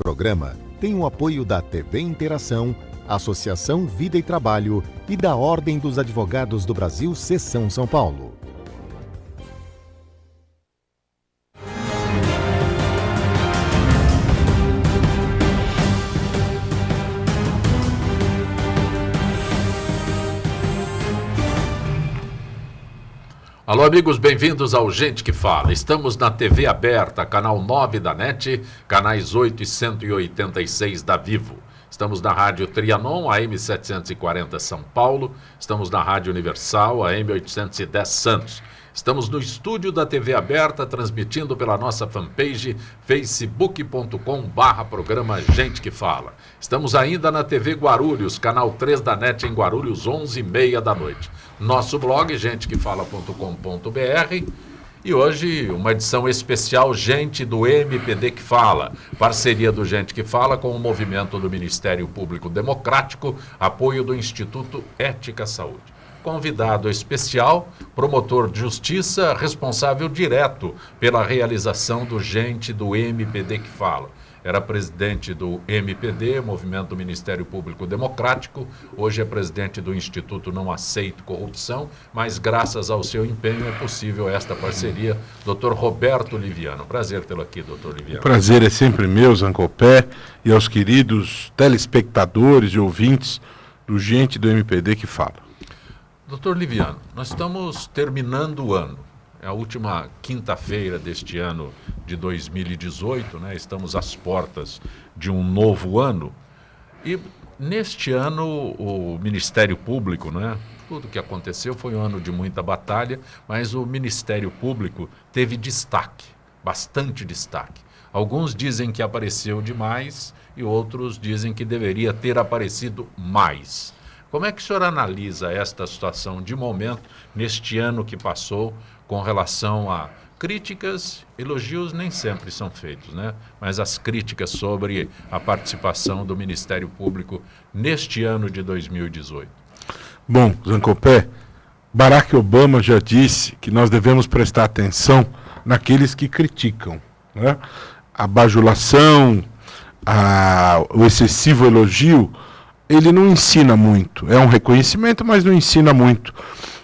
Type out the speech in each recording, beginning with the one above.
programa tem o apoio da TV Interação, Associação Vida e Trabalho e da Ordem dos Advogados do Brasil, Seção São Paulo. Alô, amigos, bem-vindos ao Gente que Fala. Estamos na TV aberta, canal 9 da NET, canais 8 e 186 da Vivo. Estamos na Rádio Trianon, AM 740 São Paulo. Estamos na Rádio Universal, AM 810 Santos. Estamos no estúdio da TV aberta, transmitindo pela nossa fanpage facebook.com/programa Gente que Fala. Estamos ainda na TV Guarulhos, canal 3 da NET em Guarulhos, 11h30 da noite. Nosso blog, gentequefala.com.br. E hoje, uma edição especial Gente do MPD que Fala. Parceria do Gente que Fala com o movimento do Ministério Público Democrático, apoio do Instituto Ética Saúde. Convidado especial, promotor de justiça, responsável direto pela realização do Gente do MPD que Fala. Era presidente do MPD, Movimento do Ministério Público Democrático. Hoje é presidente do Instituto Não Aceito Corrupção, mas graças ao seu empenho é possível esta parceria. Dr. Roberto Liviano. Prazer tê-lo aqui, doutor Liviano. O prazer é sempre meu, Zancopé, e aos queridos telespectadores e ouvintes do Gente do MPD que Fala. Doutor Liviano, nós estamos terminando o ano. É a última quinta-feira deste ano de 2018, né? Estamos às portas de um novo ano. E neste ano o Ministério Público, né? Tudo que aconteceu foi um ano de muita batalha, mas o Ministério Público teve destaque, bastante destaque. Alguns dizem que apareceu demais e outros dizem que deveria ter aparecido mais. Como é que o senhor analisa esta situação de momento, neste ano que passou, com relação a críticas? Elogios nem sempre são feitos, né? Mas as críticas sobre a participação do Ministério Público neste ano de 2018. Bom, Zancopé, Barack Obama já disse que nós devemos prestar atenção naqueles que criticam, né? A bajulação, o excessivo elogio, ele não ensina muito. É um reconhecimento, mas não ensina muito.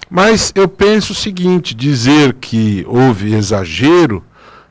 Mas eu penso o seguinte, dizer que houve exagero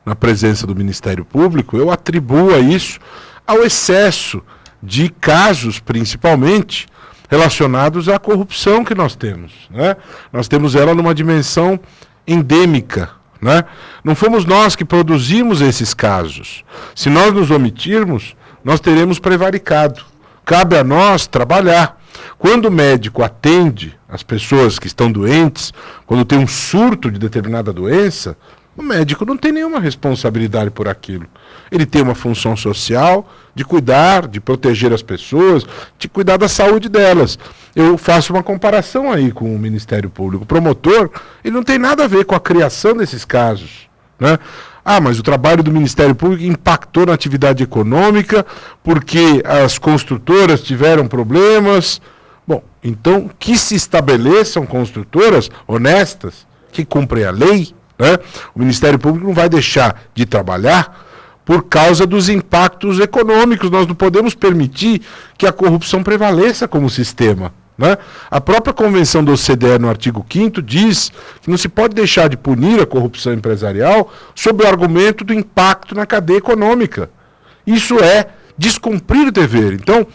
na presença do Ministério Público, eu atribuo a isso ao excesso de casos, principalmente, relacionados à corrupção que nós temos, né? Nós temos ela numa dimensão endêmica, né? Não fomos nós que produzimos esses casos. Se nós nos omitirmos, nós teremos prevaricado. Cabe a nós trabalhar. Quando o médico atende as pessoas que estão doentes, quando tem um surto de determinada doença, o médico não tem nenhuma responsabilidade por aquilo. Ele tem uma função social de cuidar, de proteger as pessoas, de cuidar da saúde delas. Eu faço uma comparação aí com o Ministério Público. O promotor, ele não tem nada a ver com a criação desses casos, né? Ah, mas o trabalho do Ministério Público impactou na atividade econômica porque as construtoras tiveram problemas. Bom, então que se estabeleçam construtoras honestas, que cumprem a lei, né? O Ministério Público não vai deixar de trabalhar por causa dos impactos econômicos. Nós não podemos permitir que a corrupção prevaleça como sistema, né? A própria Convenção da OCDE, no artigo 5º, diz que não se pode deixar de punir a corrupção empresarial sob o argumento do impacto na cadeia econômica. Isso é descumprir o dever. Então,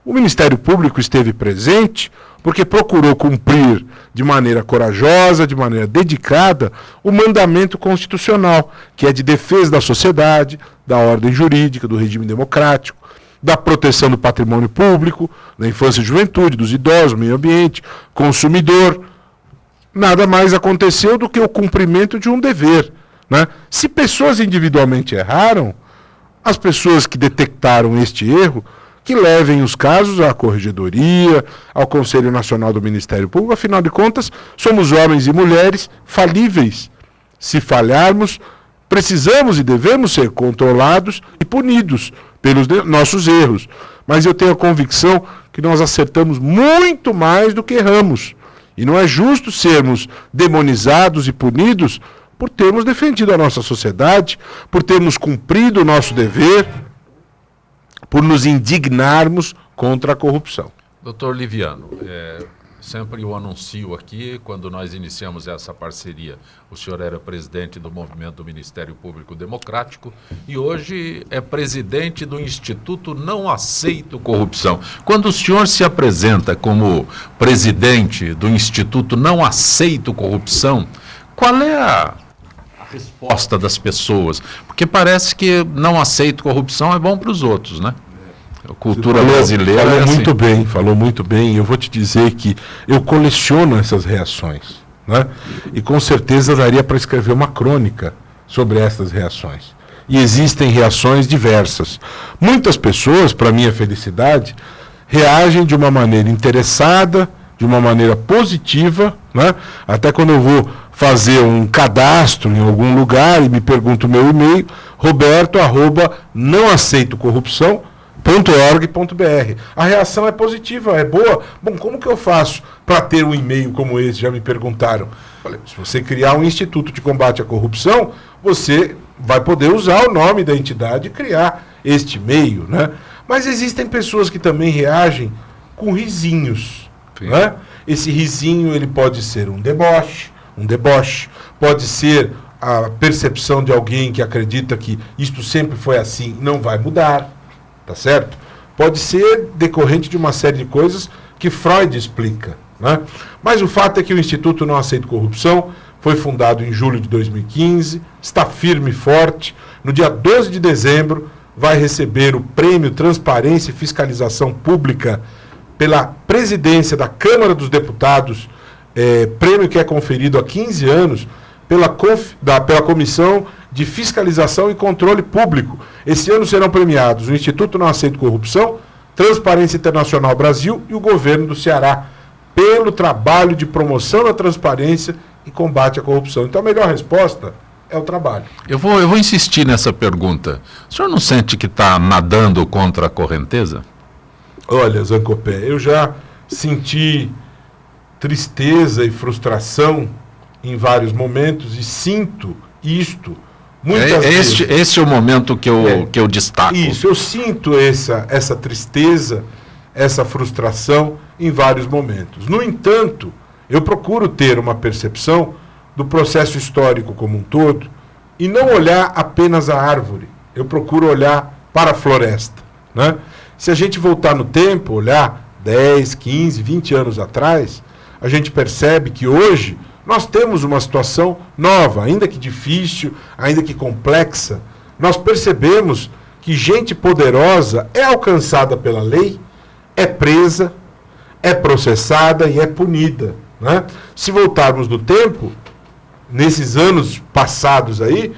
o Ministério Público esteve presente porque procurou cumprir de maneira corajosa, de maneira dedicada, o mandamento constitucional, que é de defesa da sociedade, da ordem jurídica, do regime democrático, da proteção do patrimônio público, da infância e juventude, dos idosos, meio ambiente, consumidor. Nada mais aconteceu do que o cumprimento de um dever, né? Se pessoas individualmente erraram, as pessoas que detectaram este erro, que levem os casos à Corregedoria, ao Conselho Nacional do Ministério Público. Afinal de contas, somos homens e mulheres falíveis. Se falharmos, precisamos e devemos ser controlados e punidos pelos nossos erros. Mas eu tenho a convicção que nós acertamos muito mais do que erramos. E não é justo sermos demonizados e punidos por termos defendido a nossa sociedade, por termos cumprido o nosso dever. por nos indignarmos contra a corrupção. Doutor Liviano, sempre eu anuncio aqui, quando nós iniciamos essa parceria, o senhor era presidente do movimento do Ministério Público Democrático e hoje é presidente do Instituto Não Aceito Corrupção. Quando o senhor se apresenta como presidente do Instituto Não Aceito Corrupção, qual é a resposta das pessoas? Porque parece que não aceito corrupção é bom para os outros, né? A cultura brasileira falou assim. Falou muito bem. Eu vou te dizer que eu coleciono essas reações, né? E com certeza daria para escrever uma crônica sobre essas reações. E existem reações diversas. Muitas pessoas, para minha felicidade, reagem de uma maneira interessada, de uma maneira positiva, né? Até quando eu vou fazer um cadastro em algum lugar e me pergunto o meu e-mail, roberto@nãoaceitocorrupção.org.br. A reação é positiva, é boa. Bom, como que eu faço para ter um e-mail como esse? Já me perguntaram. Falei, se você criar um instituto de combate à corrupção, você vai poder usar o nome da entidade e criar este e-mail, né? Mas existem pessoas que também reagem com risinhos, né? Esse risinho ele pode ser um deboche, pode ser a percepção de alguém que acredita que isto sempre foi assim, não vai mudar. Tá certo? Pode ser decorrente de uma série de coisas que Freud explica, né? Mas o fato é que o Instituto Não Aceito Corrupção foi fundado em julho de 2015, está firme e forte. No dia 12 de dezembro vai receber o Prêmio Transparência e Fiscalização Pública pela presidência da Câmara dos Deputados, prêmio que é conferido há 15 anos pela Comissão de Fiscalização e Controle Público. Esse ano serão premiados o Instituto Não Aceito Corrupção, Transparência Internacional Brasil e o Governo do Ceará, pelo trabalho de promoção da transparência e combate à corrupção. Então a melhor resposta é o trabalho. Eu vou insistir nessa pergunta. O senhor não sente que está nadando contra a correnteza? Olha, Zancopé, eu já senti tristeza e frustração em vários momentos e sinto isto muitas vezes. Este é o momento que eu destaco. Isso, eu sinto essa tristeza, essa frustração em vários momentos. No entanto, eu procuro ter uma percepção do processo histórico como um todo e não olhar apenas a árvore. Eu procuro olhar para a floresta, né? Se a gente voltar no tempo, olhar 10, 15, 20 anos atrás, a gente percebe que hoje nós temos uma situação nova, ainda que difícil, ainda que complexa. Nós percebemos que gente poderosa é alcançada pela lei, é presa, é processada e é punida, né? Se voltarmos no tempo, nesses anos passados aí,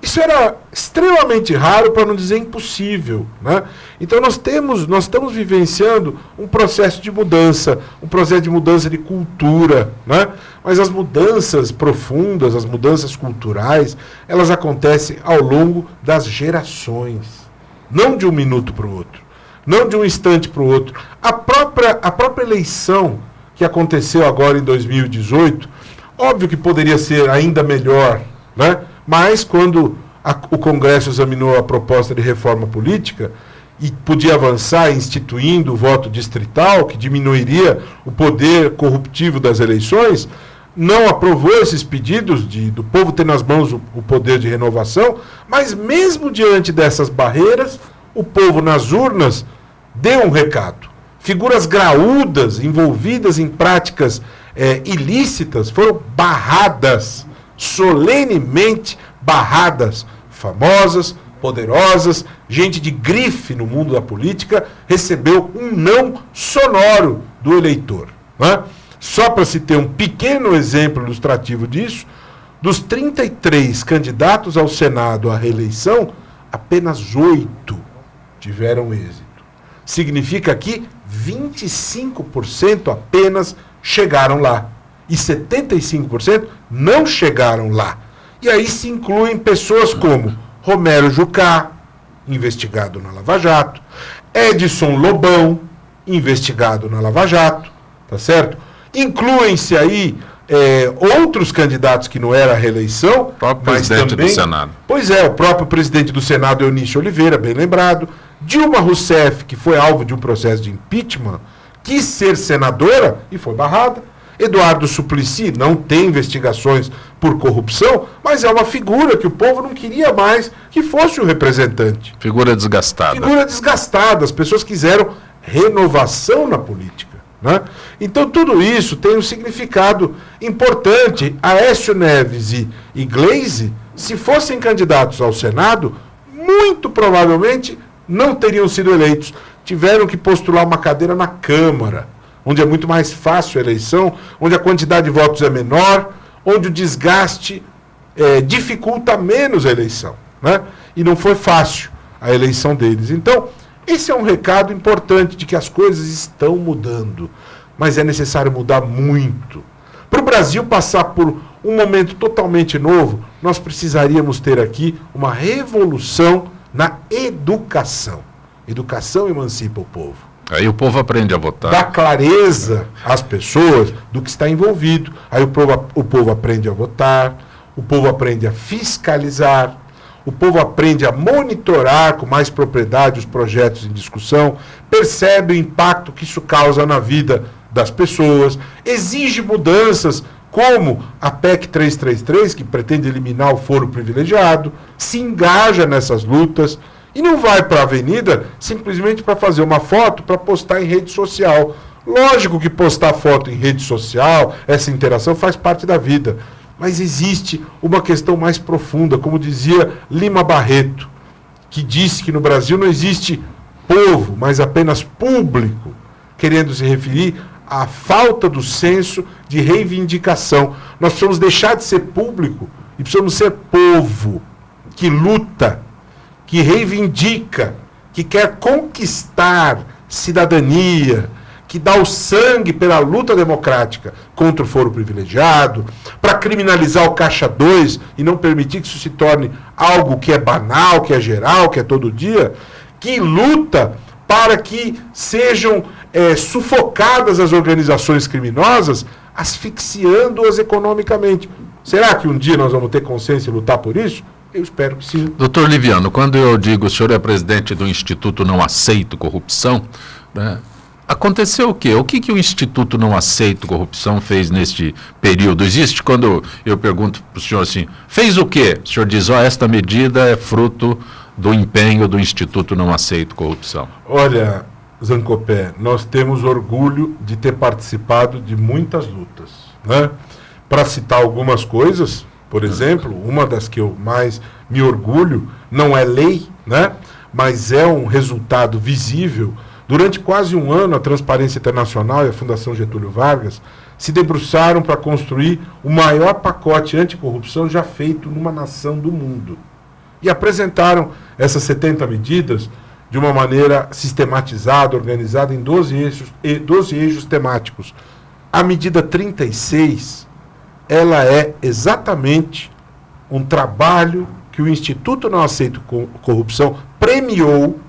isso era extremamente raro, para não dizer impossível, né? Então nós estamos vivenciando um processo de mudança, de cultura, né? Mas as mudanças profundas, as mudanças culturais, elas acontecem ao longo das gerações, não de um minuto para o outro, não de um instante para o outro. A própria eleição que aconteceu agora em 2018, óbvio que poderia ser ainda melhor, né? Mas quando o Congresso examinou a proposta de reforma política e podia avançar instituindo o voto distrital, que diminuiria o poder corruptivo das eleições, não aprovou esses pedidos do povo ter nas mãos o poder de renovação, mas mesmo diante dessas barreiras, o povo nas urnas deu um recado. Figuras graúdas, envolvidas em práticas ilícitas, foram barradas, solenemente barradas. Famosas, poderosas, gente de grife no mundo da política, recebeu um não sonoro do eleitor, né? Só para se ter um pequeno exemplo ilustrativo disso, dos 33 candidatos ao Senado à reeleição, apenas 8 tiveram êxito. Significa que 25% apenas chegaram lá. E 75% não chegaram lá. E aí se incluem pessoas como Romero Jucá, investigado na Lava Jato, Edson Lobão, investigado na Lava Jato, tá certo? Incluem-se aí outros candidatos que não era a reeleição. O próprio presidente do Senado. Pois é, o próprio presidente do Senado, Eunício Oliveira, bem lembrado. Dilma Rousseff, que foi alvo de um processo de impeachment, quis ser senadora e foi barrada. Eduardo Suplicy não tem investigações por corrupção, mas é uma figura que o povo não queria mais que fosse o representante. Figura desgastada. Figura desgastada. As pessoas quiseram renovação na política, né? Então tudo isso tem um significado importante. Aécio Neves e Gleisi, se fossem candidatos ao Senado, muito provavelmente não teriam sido eleitos. Tiveram que postular uma cadeira na Câmara, onde é muito mais fácil a eleição, onde a quantidade de votos é menor, onde o desgaste dificulta menos a eleição, né? E não foi fácil a eleição deles. Então, esse é um recado importante de que as coisas estão mudando, mas é necessário mudar muito. Para o Brasil passar por um momento totalmente novo, nós precisaríamos ter aqui uma revolução na educação. Educação emancipa o povo. Aí o povo aprende a votar. Dá clareza às pessoas do que está envolvido. Aí o povo aprende a votar, o povo aprende a fiscalizar, o povo aprende a monitorar com mais propriedade os projetos em discussão, percebe o impacto que isso causa na vida das pessoas, exige mudanças como a PEC 333, que pretende eliminar o foro privilegiado, se engaja nessas lutas e não vai para a avenida simplesmente para fazer uma foto para postar em rede social. Lógico que postar foto em rede social, essa interação faz parte da vida. Mas existe uma questão mais profunda, como dizia Lima Barreto, que disse que no Brasil não existe povo, mas apenas público, querendo se referir à falta do senso de reivindicação. Nós precisamos deixar de ser público e precisamos ser povo, que luta, que reivindica, que quer conquistar cidadania, que dá o sangue pela luta democrática contra o foro privilegiado, para criminalizar o Caixa 2 e não permitir que isso se torne algo que é banal, que é geral, que é todo dia, que luta para que sejam sufocadas as organizações criminosas, asfixiando-as economicamente. Será que um dia nós vamos ter consciência e lutar por isso? Eu espero que sim. Doutor Liviano, quando eu digo o senhor é presidente do Instituto Não Aceito Corrupção, né, aconteceu o quê? O que o Instituto Não Aceito Corrupção fez neste período? Existe quando eu pergunto para o senhor assim, fez o quê? O senhor diz, esta medida é fruto do empenho do Instituto Não Aceito Corrupção. Olha, Zancopé, nós temos orgulho de ter participado de muitas lutas, né? Para citar algumas coisas, por exemplo, uma das que eu mais me orgulho, não é lei, né? Mas é um resultado visível. Durante quase um ano, a Transparência Internacional e a Fundação Getúlio Vargas se debruçaram para construir o maior pacote anticorrupção já feito numa nação do mundo. E apresentaram essas 70 medidas de uma maneira sistematizada, organizada em 12 eixos temáticos. A medida 36, ela é exatamente um trabalho que o Instituto Não Aceito Corrupção premiou,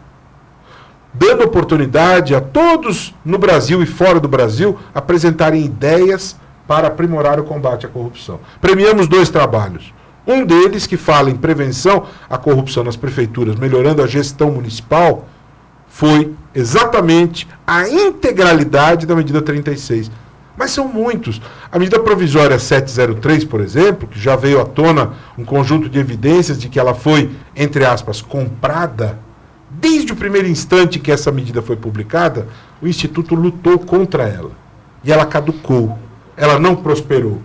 dando oportunidade a todos no Brasil e fora do Brasil apresentarem ideias para aprimorar o combate à corrupção. Premiamos 2 trabalhos. Um deles, que fala em prevenção à corrupção nas prefeituras, melhorando a gestão municipal, foi exatamente a integralidade da medida 36. Mas são muitos. A medida provisória 703, por exemplo, que já veio à tona um conjunto de evidências de que ela foi, entre aspas, comprada, desde o primeiro instante que essa medida foi publicada, o Instituto lutou contra ela. E ela caducou. Ela não prosperou.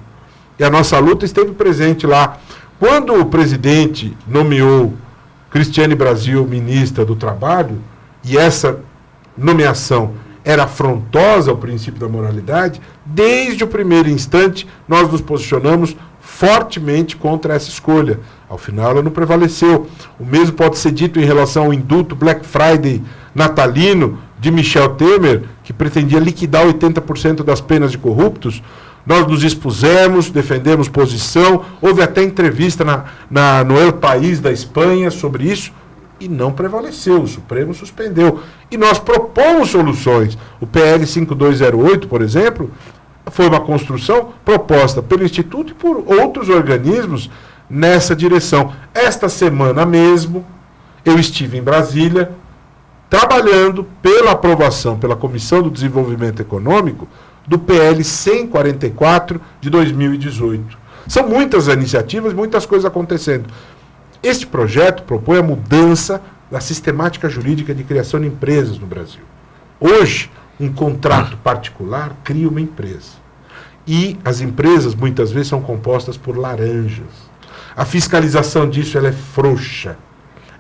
E a nossa luta esteve presente lá. Quando o presidente nomeou Cristiane Brasil ministra do Trabalho, e essa nomeação era afrontosa ao princípio da moralidade, desde o primeiro instante nós nos posicionamos fortemente contra essa escolha. Ao final ela não prevaleceu. O mesmo pode ser dito em relação ao indulto Black Friday natalino de Michel Temer, que pretendia liquidar 80% das penas de corruptos. Nós nos expusemos, defendemos posição, houve até entrevista no El País da Espanha sobre isso, e não prevaleceu, o Supremo suspendeu. E nós propomos soluções. O PL 5208, por exemplo, foi uma construção proposta pelo Instituto e por outros organismos nessa direção. Esta semana mesmo, eu estive em Brasília trabalhando pela aprovação pela Comissão do Desenvolvimento Econômico do PL 144 de 2018. São muitas iniciativas, muitas coisas acontecendo. Este projeto propõe a mudança da sistemática jurídica de criação de empresas no Brasil. Hoje, um contrato particular cria uma empresa. E as empresas, muitas vezes, são compostas por laranjas. A fiscalização disso ela é frouxa,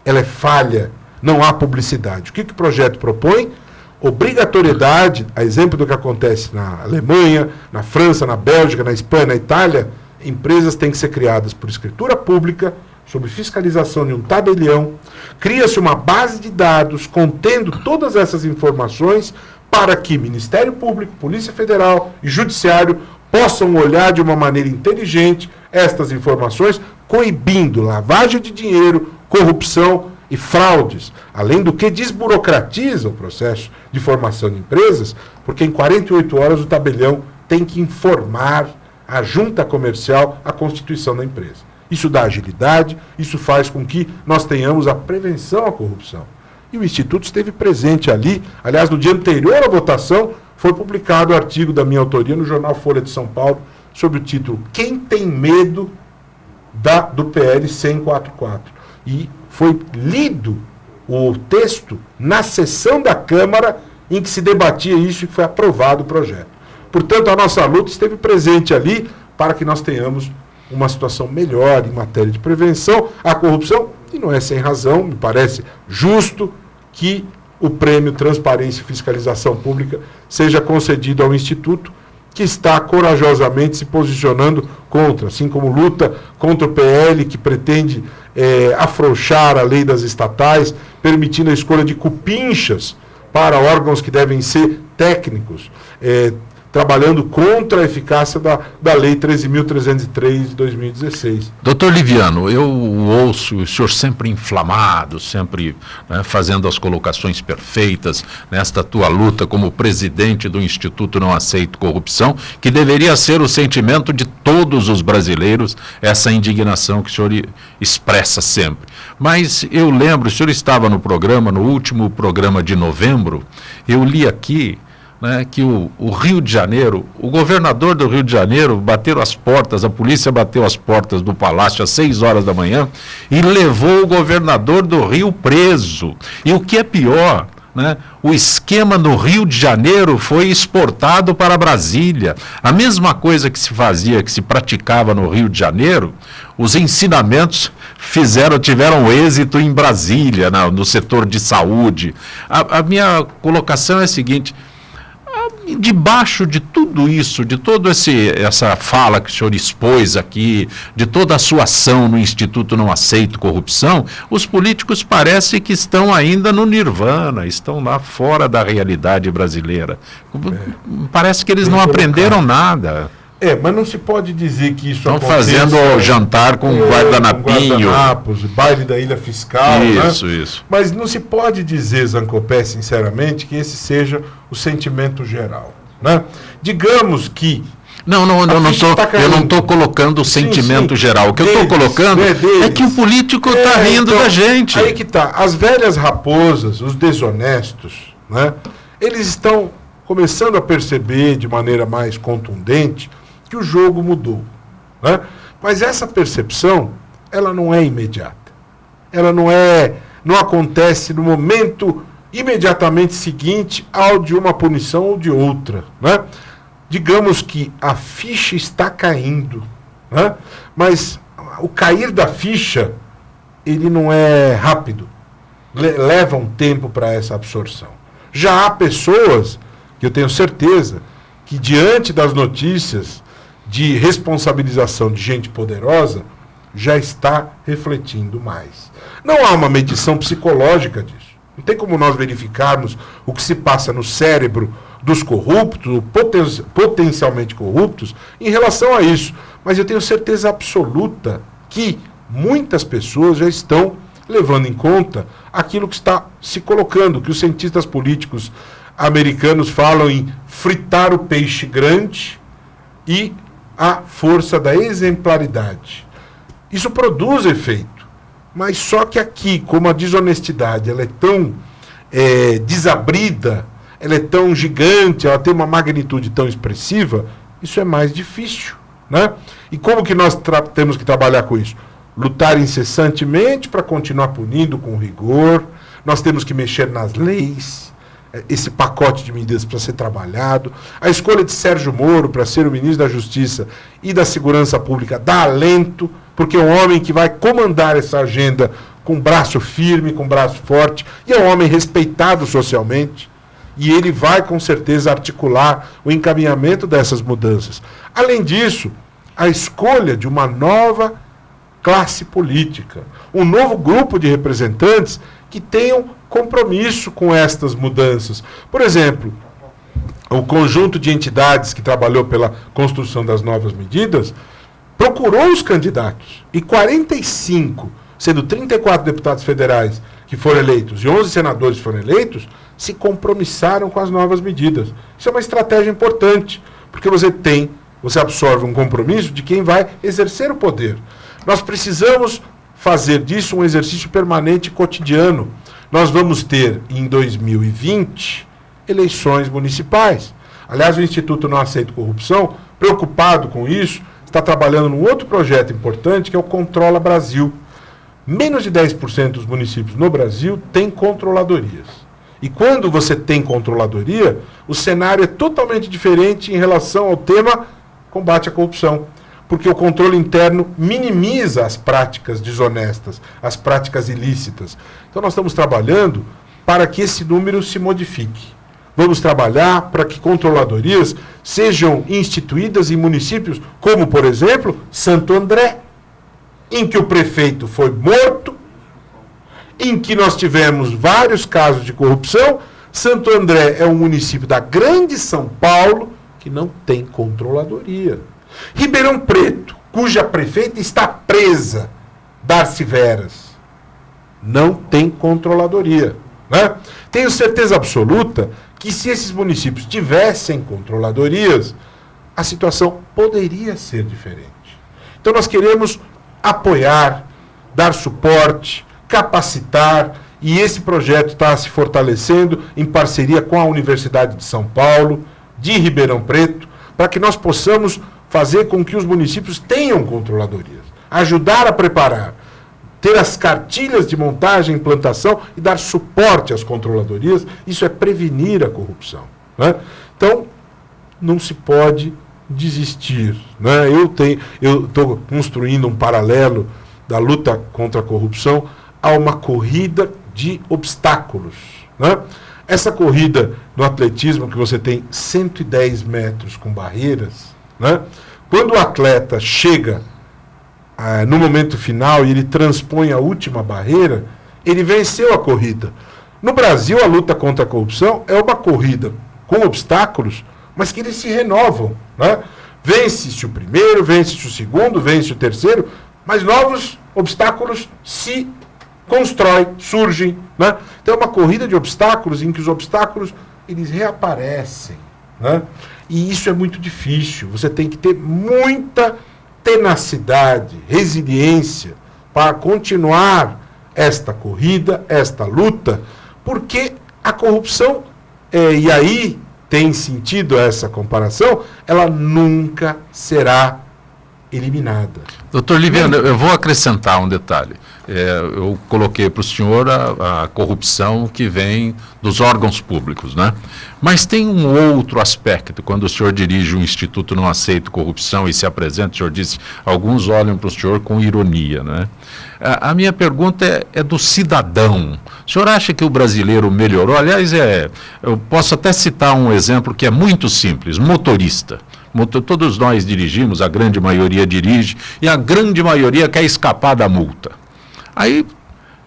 ela é falha, não há publicidade. O que o projeto propõe? Obrigatoriedade, a exemplo do que acontece na Alemanha, na França, na Bélgica, na Espanha, na Itália, empresas têm que ser criadas por escritura pública, sob fiscalização de um tabelião, cria-se uma base de dados contendo todas essas informações para que Ministério Público, Polícia Federal e Judiciário possam olhar de uma maneira inteligente estas informações, coibindo lavagem de dinheiro, corrupção e fraudes, além do que desburocratiza o processo de formação de empresas, porque em 48 horas o tabelião tem que informar a junta comercial a constituição da empresa. Isso dá agilidade, isso faz com que nós tenhamos a prevenção à corrupção. E o Instituto esteve presente ali. Aliás, no dia anterior à votação, foi publicado o artigo da minha autoria no jornal Folha de São Paulo, sobre o título Quem tem medo do PL 144. E foi lido o texto na sessão da Câmara em que se debatia isso e foi aprovado o projeto. Portanto, a nossa luta esteve presente ali para que nós tenhamos uma situação melhor em matéria de prevenção à corrupção, e não é sem razão, me parece justo que o prêmio Transparência e Fiscalização Pública seja concedido ao Instituto, que está corajosamente se posicionando contra, assim como luta contra o PL, que pretende afrouxar a lei das estatais, permitindo a escolha de cupinchas para órgãos que devem ser técnicos, trabalhando contra a eficácia da Lei 13.303 de 2016. Doutor Liviano, eu ouço o senhor sempre inflamado, sempre fazendo as colocações perfeitas nesta tua luta como presidente do Instituto Não Aceito Corrupção, que deveria ser o sentimento de todos os brasileiros, essa indignação que o senhor expressa sempre. Mas eu lembro, o senhor estava no programa, no último programa de novembro, eu li aqui, que o Rio de Janeiro, o governador do Rio de Janeiro bateram as portas, a polícia bateu as portas do palácio às 6 horas da manhã e levou o governador do Rio preso. E o que é pior, o esquema no Rio de Janeiro foi exportado para Brasília. A mesma coisa que se fazia, que se praticava no Rio de Janeiro, os ensinamentos tiveram êxito em Brasília, no setor de saúde. A minha colocação é a seguinte: debaixo de tudo isso, de toda essa fala que o senhor expôs aqui, de toda a sua ação no Instituto Não Aceito Corrupção, os políticos parece que estão ainda no nirvana, estão lá fora da realidade brasileira. Parece que eles não aprenderam nada. Mas não se pode dizer que isso estão fazendo jantar com guardanapinho. Guardanapos, baile da Ilha Fiscal. Isso. Mas não se pode dizer, Zancopé, sinceramente, que esse seja o sentimento geral. Digamos que... eu não estou colocando o sentimento geral. O que eu estou colocando é que o político está rindo da gente. Aí que está. As velhas raposas, os desonestos, eles estão começando a perceber de maneira mais contundente que o jogo mudou. Mas essa percepção, ela não é imediata. Ela não acontece no momento imediatamente seguinte ao de uma punição ou de outra. Digamos que a ficha está caindo, mas o cair da ficha, ele não é rápido. Leva um tempo para essa absorção. Já há pessoas que eu tenho certeza que, diante das notícias de responsabilização de gente poderosa, já está refletindo mais. Não há uma medição psicológica disso. Não tem como nós verificarmos o que se passa no cérebro dos corruptos, potencialmente corruptos, em relação a isso. Mas eu tenho certeza absoluta que muitas pessoas já estão levando em conta aquilo que está se colocando, que os cientistas políticos americanos falam em fritar o peixe grande e a força da exemplaridade. Isso produz efeito, mas só que aqui, como a desonestidade ela é tão desabrida, ela é tão gigante, ela tem uma magnitude tão expressiva, isso é mais difícil, né? E como que nós temos que trabalhar com isso? Lutar incessantemente para continuar punindo com rigor, nós temos que mexer nas leis, esse pacote de medidas para ser trabalhado. A escolha de Sérgio Moro para ser o ministro da Justiça e da Segurança Pública dá alento, porque é um homem que vai comandar essa agenda com braço firme, com braço forte, e é um homem respeitado socialmente, e ele vai com certeza articular o encaminhamento dessas mudanças. Além disso, a escolha de uma nova classe política, um novo grupo de representantes que tenham compromisso com estas mudanças. Por exemplo, o conjunto de entidades que trabalhou pela construção das novas medidas procurou os candidatos, e 45, sendo 34 deputados federais que foram eleitos e 11 senadores foram eleitos, se compromissaram com as novas medidas. Isso é uma estratégia importante, porque você absorve um compromisso de quem vai exercer o poder. Nós precisamos fazer disso um exercício permanente e cotidiano. Nós vamos ter, em 2020, eleições municipais. Aliás, o Instituto Não Aceito Corrupção, preocupado com isso, está trabalhando num outro projeto importante, que é o Controla Brasil. Menos de 10% dos municípios no Brasil têm controladorias. E quando você tem controladoria, o cenário é totalmente diferente em relação ao tema combate à corrupção. Porque o controle interno minimiza as práticas desonestas, as práticas ilícitas. Então nós estamos trabalhando para que esse número se modifique. Vamos trabalhar para que controladorias sejam instituídas em municípios como, por exemplo, Santo André, em que o prefeito foi morto, em que nós tivemos vários casos de corrupção. Santo André é um município da grande São Paulo que não tem controladoria. Ribeirão Preto, cuja prefeita está presa, Darcy Veras, não tem controladoria, né? Tenho certeza absoluta que se esses municípios tivessem controladorias, a situação poderia ser diferente. Então nós queremos apoiar, dar suporte, capacitar, e esse projeto está se fortalecendo em parceria com a Universidade de São Paulo, de Ribeirão Preto, para que nós possamos fazer com que os municípios tenham controladorias, ajudar a preparar, ter as cartilhas de montagem e implantação e dar suporte às controladorias. Isso é prevenir a corrupção, né? Então, não se pode desistir, né? Eu estou construindo um paralelo da luta contra a corrupção a uma corrida de obstáculos, né? Essa corrida no atletismo, que você tem 110 metros com barreiras, né? Quando o atleta chega no momento final e ele transpõe a última barreira, ele venceu a corrida. No Brasil, a luta contra a corrupção é uma corrida com obstáculos, mas que eles se renovam, né? Vence-se o primeiro, vence-se o segundo, vence o terceiro, mas novos obstáculos se constroem, surgem, né? Então é uma corrida de obstáculos em que os obstáculos eles reaparecem, né? E isso é muito difícil. Você tem que ter muita tenacidade, resiliência para continuar esta corrida, esta luta, porque a corrupção, e aí tem sentido essa comparação, ela nunca será eliminada. Doutor Liviano, eu vou acrescentar um detalhe. Eu coloquei para o senhor a corrupção que vem dos órgãos públicos, né? Mas tem um outro aspecto, quando o senhor dirige o Instituto Não Aceito Corrupção e se apresenta, o senhor disse, alguns olham para o senhor com ironia, né? A minha pergunta é do cidadão. O senhor acha que o brasileiro melhorou? Aliás, eu posso até citar um exemplo que é muito simples, motorista. Todos nós dirigimos, a grande maioria dirige, e a grande maioria quer escapar da multa. Aí,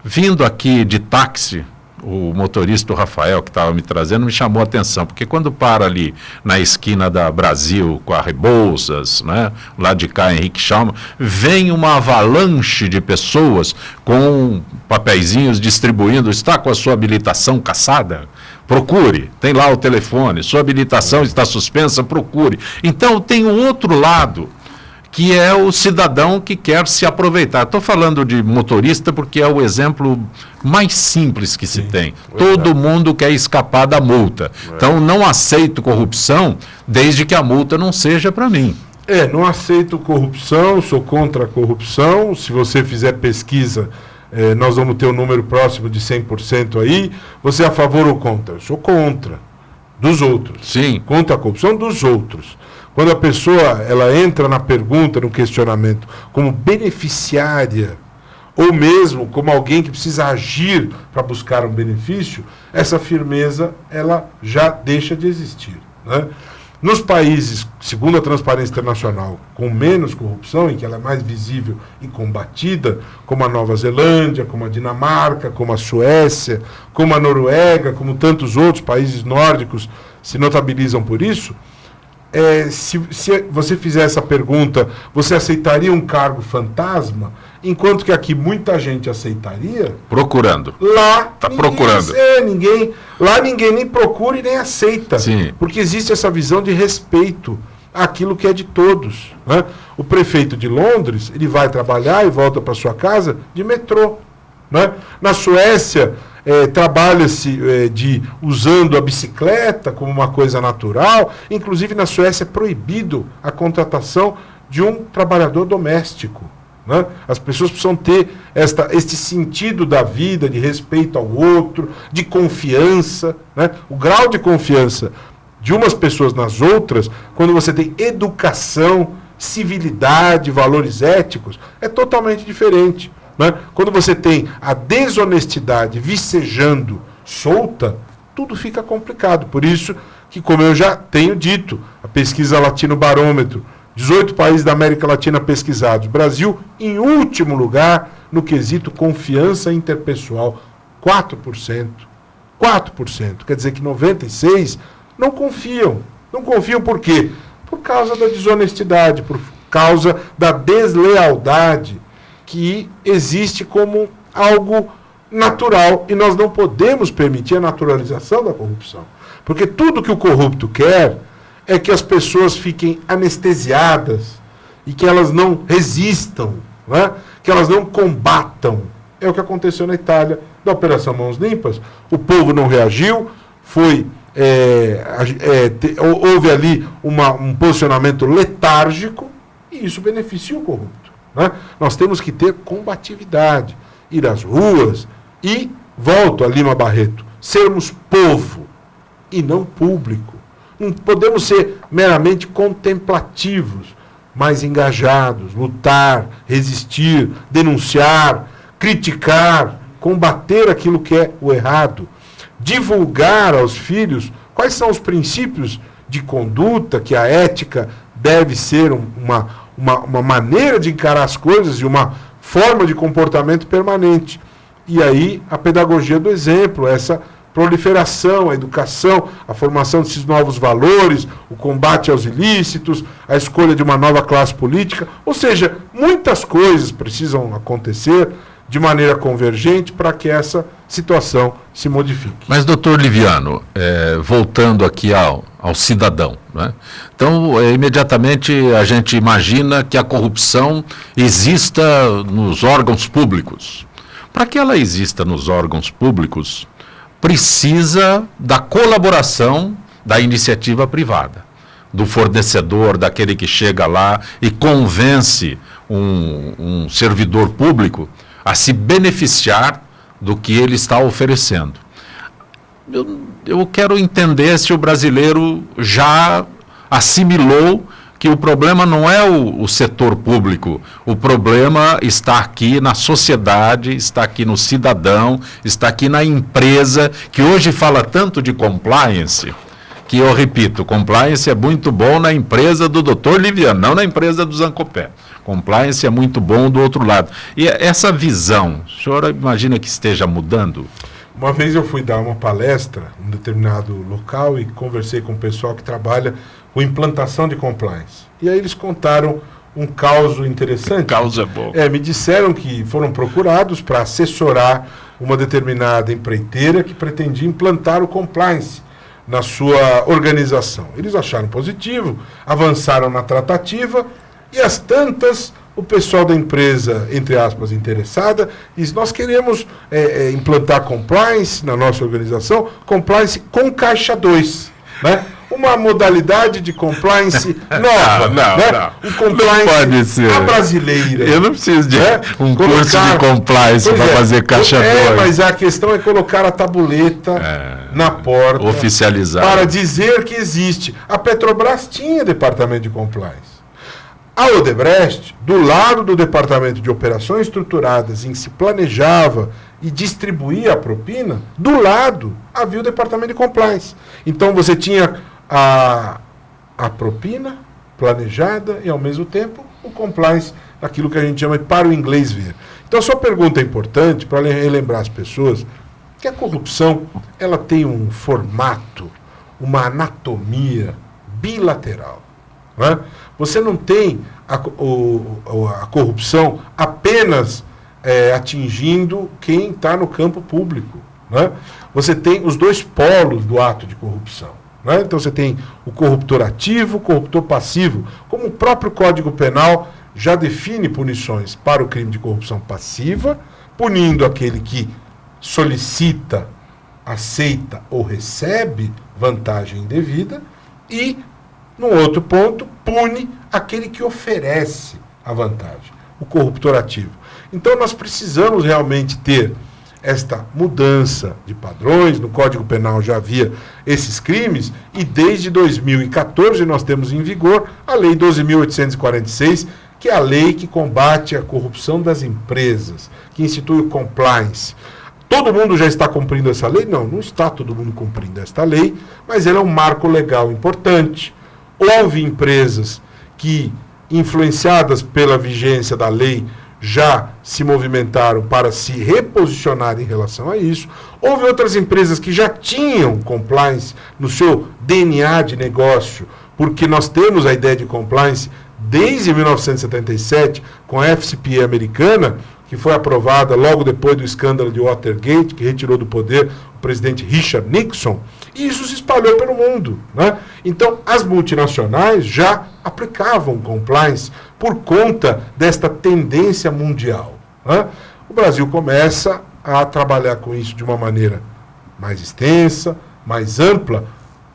vindo aqui de táxi, o motorista, o Rafael, que estava me trazendo, me chamou a atenção, porque quando para ali na esquina da Brasil, com a Rebouças, né, lá de cá, Henrique Schalman, vem uma avalanche de pessoas com papeizinhos distribuindo, está com a sua habilitação cassada? Procure, tem lá o telefone, sua habilitação está suspensa, procure. Então tem um outro lado, que é o cidadão que quer se aproveitar. Estou falando de motorista porque é o exemplo mais simples que se tem. Todo mundo quer escapar da multa. Então, não aceito corrupção desde que a multa não seja para mim. Não aceito corrupção, sou contra a corrupção. Se você fizer pesquisa, nós vamos ter um número próximo de 100% aí. Você é a favor ou contra? Eu sou contra. Dos outros. Sim. Contra a corrupção dos outros. Quando a pessoa ela entra na pergunta, no questionamento, como beneficiária, ou mesmo como alguém que precisa agir para buscar um benefício, essa firmeza ela já deixa de existir, né? Nos países, segundo a Transparência Internacional, com menos corrupção, em que ela é mais visível e combatida, como a Nova Zelândia, como a Dinamarca, como a Suécia, como a Noruega, como tantos outros países nórdicos se notabilizam por isso, se você fizer essa pergunta, você aceitaria um cargo fantasma? Enquanto que aqui muita gente aceitaria. Procurando. Lá está procurando. Lá ninguém nem procura e nem aceita. Sim. Porque existe essa visão de respeito àquilo que é de todos, né? O prefeito de Londres, ele vai trabalhar e volta para sua casa de metrô, né? Na Suécia, trabalha-se usando a bicicleta como uma coisa natural. Inclusive, na Suécia é proibido a contratação de um trabalhador doméstico, né? As pessoas precisam ter este sentido da vida, de respeito ao outro, de confiança, né? O grau de confiança de umas pessoas nas outras, quando você tem educação, civilidade, valores éticos, é totalmente diferente, né? Quando você tem a desonestidade vicejando solta, tudo fica complicado. Por isso que, como eu já tenho dito, a pesquisa Latino Barômetro, 18 países da América Latina pesquisados, Brasil em último lugar no quesito confiança interpessoal, 4%. 4%, quer dizer que 96% não confiam. Não confiam por quê? Por causa da desonestidade, por causa da deslealdade, que existe como algo natural, e nós não podemos permitir a naturalização da corrupção. Porque tudo que o corrupto quer é que as pessoas fiquem anestesiadas e que elas não resistam, né? Que elas não combatam. É o que aconteceu na Itália, da Operação Mãos Limpas. O povo não reagiu, houve ali um posicionamento letárgico, e isso beneficia o corrupto, né? Nós temos que ter combatividade, ir às ruas e, volto a Lima Barreto, sermos povo e não público. Não podemos ser meramente contemplativos, mas engajados, lutar, resistir, denunciar, criticar, combater aquilo que é o errado, divulgar aos filhos quais são os princípios de conduta, que a ética deve ser uma maneira de encarar as coisas e uma forma de comportamento permanente. E aí a pedagogia do exemplo, essa proliferação, a educação, a formação desses novos valores, o combate aos ilícitos, a escolha de uma nova classe política. Ou seja, muitas coisas precisam acontecer de maneira convergente para que essa situação se modifique. Mas, doutor Liviano, voltando aqui ao cidadão, né? Então, imediatamente a gente imagina que a corrupção exista nos órgãos públicos. Para que ela exista nos órgãos públicos, precisa da colaboração da iniciativa privada, do fornecedor, daquele que chega lá e convence um servidor público a se beneficiar do que ele está oferecendo. Eu quero entender se o brasileiro já assimilou que o problema não é o setor público, o problema está aqui na sociedade, está aqui no cidadão, está aqui na empresa, que hoje fala tanto de compliance, que eu repito, compliance é muito bom na empresa do Dr. Liviano, não na empresa do Zancopé. Compliance é muito bom do outro lado. E essa visão, o senhor imagina que esteja mudando? Uma vez eu fui dar uma palestra em um determinado local e conversei com o pessoal que trabalha com implantação de compliance. E aí eles contaram um caso interessante. Caso é bom. Me disseram que foram procurados para assessorar uma determinada empreiteira que pretendia implantar o compliance na sua organização. Eles acharam positivo, avançaram na tratativa E as tantas, o pessoal da empresa, entre aspas, interessada, diz, nós queremos implantar compliance na nossa organização, compliance com caixa 2, né? Uma modalidade de compliance nova, né? Um compliance à brasileira. Eu não preciso de um curso de compliance para fazer caixa 2. Mas a questão é colocar a tabuleta na porta. Oficializar. Para dizer que existe. A Petrobras tinha departamento de compliance. A Odebrecht, do lado do departamento de operações estruturadas, em que se planejava e distribuía a propina, do lado havia o departamento de compliance. Então você tinha a propina planejada e, ao mesmo tempo, o compliance, aquilo que a gente chama de para o inglês ver. Então, a sua pergunta é importante para relembrar as pessoas que a corrupção ela tem um formato, uma anatomia bilateral. Né? Você não tem a corrupção apenas atingindo quem está no campo público. Né? Você tem os dois polos do ato de corrupção. Né? Então você tem o corruptor ativo, o corruptor passivo. Como o próprio Código Penal já define punições para o crime de corrupção passiva, punindo aquele que solicita, aceita ou recebe vantagem indevida, e, num outro ponto, pune aquele que oferece a vantagem, o corruptor ativo. Então nós precisamos realmente ter esta mudança de padrões. No Código Penal já havia esses crimes, e desde 2014 nós temos em vigor a Lei 12.846, que é a lei que combate a corrupção das empresas, que institui o compliance. Todo mundo já está cumprindo essa lei? Não, não está todo mundo cumprindo esta lei, mas ela é um marco legal importante. Houve empresas que, influenciadas pela vigência da lei, já se movimentaram para se reposicionar em relação a isso. Houve outras empresas que já tinham compliance no seu DNA de negócio, porque nós temos a ideia de compliance desde 1977, com a FCPA americana, que foi aprovada logo depois do escândalo de Watergate, que retirou do poder o presidente Richard Nixon, e isso se espalhou pelo mundo. Né? Então, as multinacionais já aplicavam compliance por conta desta tendência mundial. Né? O Brasil começa a trabalhar com isso de uma maneira mais extensa, mais ampla,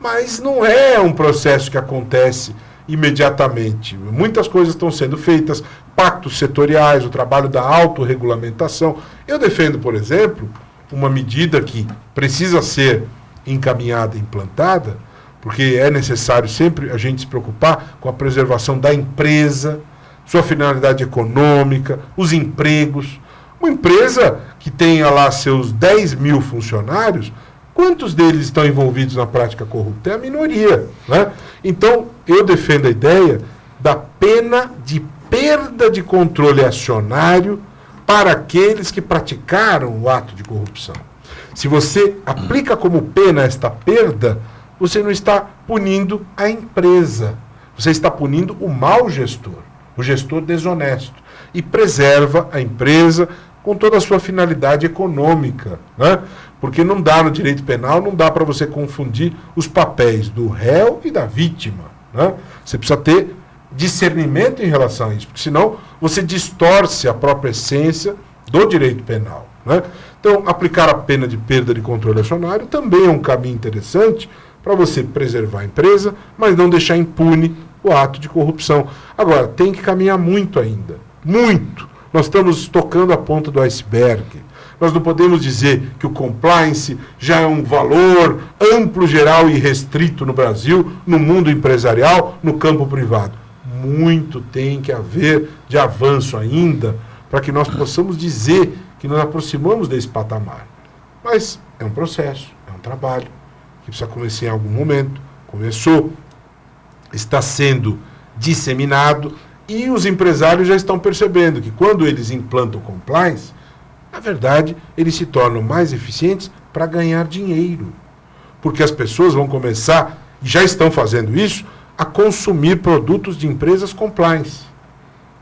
mas não é um processo que acontece imediatamente. Muitas coisas estão sendo feitas, pactos setoriais, o trabalho da autorregulamentação. Eu defendo, por exemplo, uma medida que precisa ser encaminhada e implantada, porque é necessário sempre a gente se preocupar com a preservação da empresa, sua finalidade econômica, os empregos. Uma empresa que tenha lá seus 10 mil funcionários, quantos deles estão envolvidos na prática corrupta? É a minoria. Né? Então, eu defendo a ideia da pena de perda de controle acionário para aqueles que praticaram o ato de corrupção. Se você aplica como pena esta perda, você não está punindo a empresa, você está punindo o mau gestor, o gestor desonesto, e preserva a empresa com toda a sua finalidade econômica, né? Porque não dá no direito penal, não dá para você confundir os papéis do réu e da vítima, né? Você precisa ter discernimento em relação a isso, porque senão você distorce a própria essência do direito penal, né? Então, aplicar a pena de perda de controle acionário também é um caminho interessante para você preservar a empresa, mas não deixar impune o ato de corrupção. Agora, tem que caminhar muito ainda, muito. Nós estamos tocando a ponta do iceberg. Nós não podemos dizer que o compliance já é um valor amplo, geral e restrito no Brasil, no mundo empresarial, no campo privado. Muito tem que haver de avanço ainda para que nós possamos dizer que nos aproximamos desse patamar. Mas é um processo, é um trabalho que precisa começar em algum momento. Começou, está sendo disseminado, e os empresários já estão percebendo que quando eles implantam compliance, na verdade, eles se tornam mais eficientes para ganhar dinheiro. Porque as pessoas vão começar, e já estão fazendo isso, a consumir produtos de empresas compliance.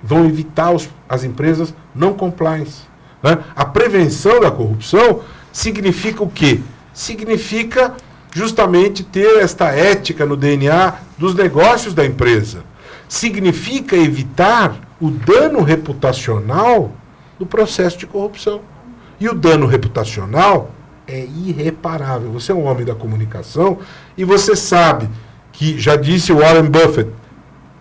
Vão evitar as empresas não compliance. Né? A prevenção da corrupção significa o quê? Significa justamente ter esta ética no DNA dos negócios da empresa. significa evitar o dano reputacional do processo de corrupção. E o dano reputacional é irreparável. Você é um homem da comunicação e você sabe que, já disse Warren Buffett,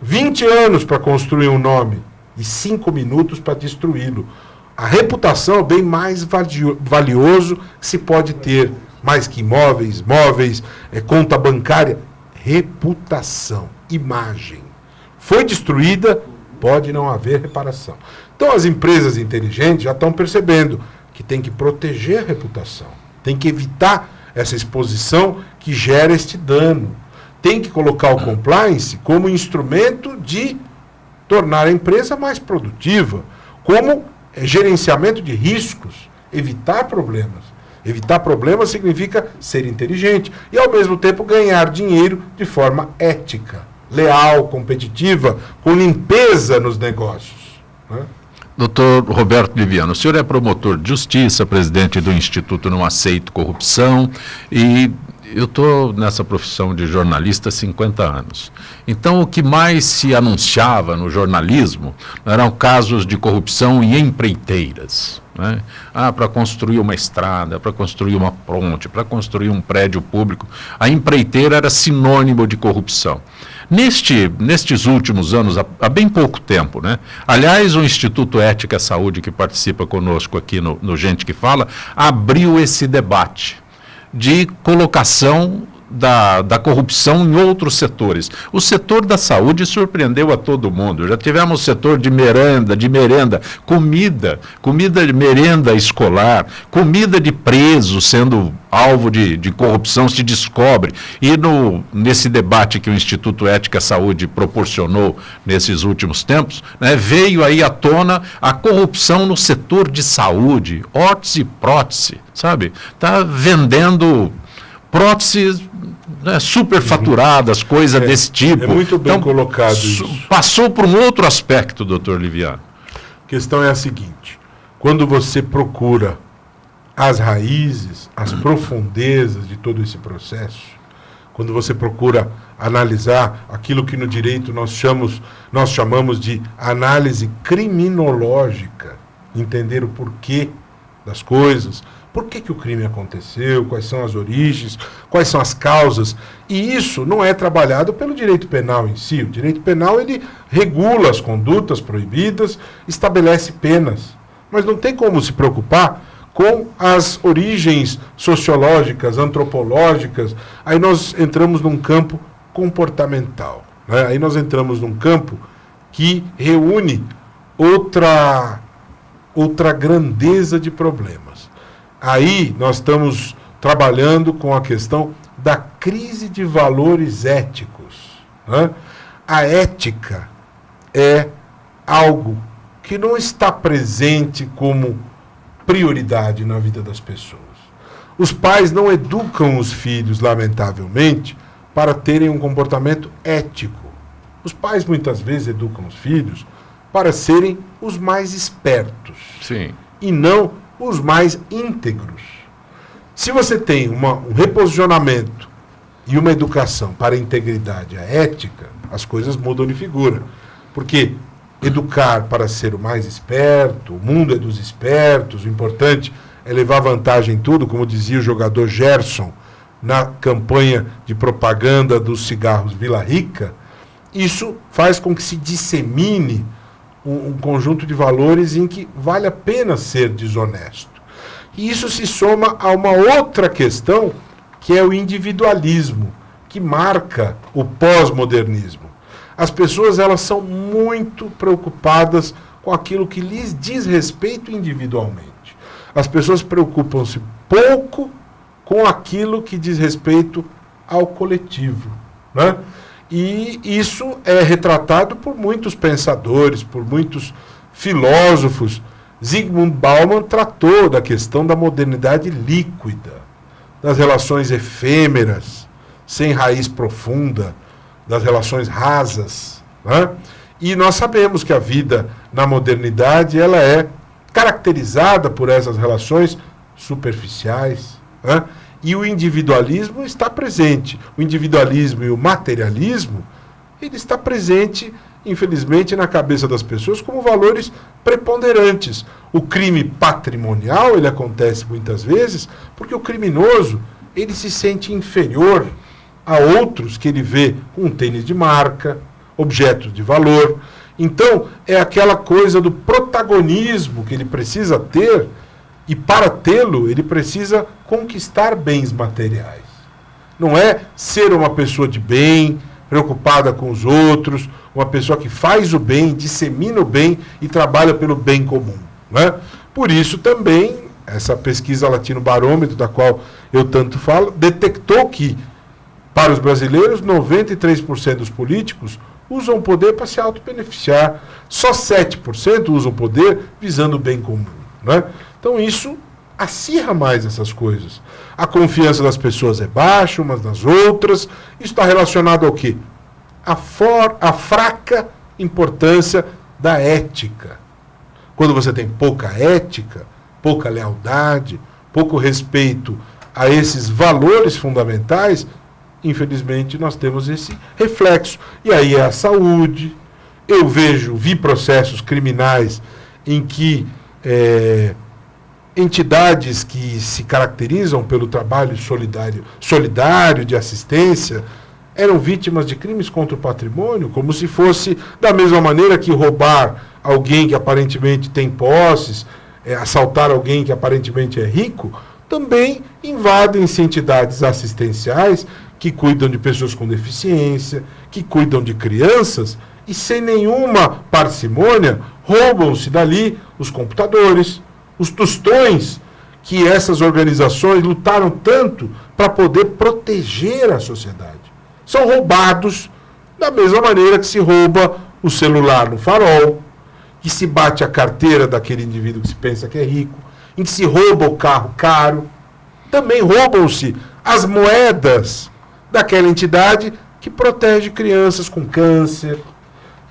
20 anos para construir um nome e 5 minutos para destruí-lo. A reputação é o bem mais valioso que se pode ter, mais que imóveis, móveis, conta bancária. Reputação, imagem. Foi destruída, pode não haver reparação. Então as empresas inteligentes já estão percebendo que tem que proteger a reputação, tem que evitar essa exposição que gera este dano. Tem que colocar o compliance como instrumento de tornar a empresa mais produtiva, como gerenciamento de riscos, evitar problemas. Evitar problemas significa ser inteligente e, ao mesmo tempo, ganhar dinheiro de forma ética, leal, competitiva, com limpeza nos negócios, né? Doutor Roberto Liviano, o senhor é promotor de justiça, presidente do Instituto Não Aceito Corrupção, e eu estou nessa profissão de jornalista há 50 anos. Então, o que mais se anunciava no jornalismo eram casos de corrupção em empreiteiras, né? Para construir uma estrada, para construir uma ponte, para construir um prédio público. A empreiteira era sinônimo de corrupção. Nestes últimos anos, há bem pouco tempo, né? Aliás, o Instituto Ética e Saúde, que participa conosco aqui no Gente que Fala, abriu esse debate de colocação da corrupção em outros setores. O setor da saúde surpreendeu a todo mundo. Já tivemos o setor de merenda, comida de merenda escolar, comida de preso sendo alvo de corrupção, se descobre. E nesse debate que o Instituto Ética e Saúde proporcionou nesses últimos tempos, né, veio aí à tona a corrupção no setor de saúde, órtese e prótese, sabe? Está vendendo próteses, né, superfaturadas, coisas desse tipo. É muito bem colocado isso. Passou por um outro aspecto, doutor Liviano. A questão é a seguinte: quando você procura as raízes, as profundezas de todo esse processo, quando você procura analisar aquilo que no direito nós chamamos de análise criminológica, entender o porquê das coisas, por que o crime aconteceu, quais são as origens, quais são as causas. E isso não é trabalhado pelo direito penal em si. O direito penal, ele regula as condutas proibidas, estabelece penas. Mas não tem como se preocupar com as origens sociológicas, antropológicas. Aí nós entramos num campo comportamental, né? Aí nós entramos num campo que reúne outra grandeza de problemas. Aí nós estamos trabalhando com a questão da crise de valores éticos, né? A ética é algo que não está presente como prioridade na vida das pessoas. Os pais não educam os filhos, lamentavelmente, para terem um comportamento ético. Os pais muitas vezes educam os filhos para serem os mais espertos. Sim. E não os mais íntegros. Se você tem um reposicionamento e uma educação para a integridade e a ética, as coisas mudam de figura. Porque educar para ser o mais esperto, o mundo é dos espertos, o importante é levar vantagem em tudo, como dizia o jogador Gerson na campanha de propaganda dos cigarros Vila Rica. Isso faz com que se dissemine um conjunto de valores em que vale a pena ser desonesto. E isso se soma a uma outra questão, que é o individualismo, que marca o pós-modernismo. As pessoas, elas são muito preocupadas com aquilo que lhes diz respeito individualmente. As pessoas preocupam-se pouco com aquilo que diz respeito ao coletivo, né? E isso é retratado por muitos pensadores, por muitos filósofos. Zygmunt Bauman tratou da questão da modernidade líquida, das relações efêmeras, sem raiz profunda, das relações rasas, né? E nós sabemos que a vida na modernidade, ela é caracterizada por essas relações superficiais, né? E o individualismo está presente. O individualismo e o materialismo, ele está presente infelizmente, na cabeça das pessoas como valores preponderantes. O crime patrimonial, ele acontece muitas vezes porque o criminoso, ele se sente inferior a outros que ele vê com um tênis de marca, objetos de valor. Então, é aquela coisa do protagonismo que ele precisa ter, e para tê-lo, ele precisa conquistar bens materiais. Não é ser uma pessoa de bem, preocupada com os outros, uma pessoa que faz o bem, dissemina o bem e trabalha pelo bem comum. Né? Por isso também, essa pesquisa Latino Barômetro, da qual eu tanto falo, detectou que, para os brasileiros, 93% dos políticos usam o poder para se autobeneficiar. Só 7% usam o poder visando o bem comum. Né? Então isso acirra mais essas coisas. A confiança das pessoas é baixa umas nas outras. Isso está relacionado ao quê? A fraca importância da ética. Quando você tem pouca ética, pouca lealdade, pouco respeito a esses valores fundamentais, infelizmente nós temos esse reflexo. E aí é a saúde. Eu vi processos criminais em que entidades que se caracterizam pelo trabalho solidário de assistência eram vítimas de crimes contra o patrimônio, como se fosse da mesma maneira que roubar alguém que aparentemente tem posses, assaltar alguém que aparentemente é rico, também invadem-se entidades assistenciais que cuidam de pessoas com deficiência, que cuidam de crianças, e sem nenhuma parcimônia roubam-se dali os computadores, os tostões que essas organizações lutaram tanto para poder proteger a sociedade. São roubados da mesma maneira que se rouba o celular no farol, que se bate a carteira daquele indivíduo que se pensa que é rico, em que se rouba o carro caro. Também roubam-se as moedas daquela entidade que protege crianças com câncer,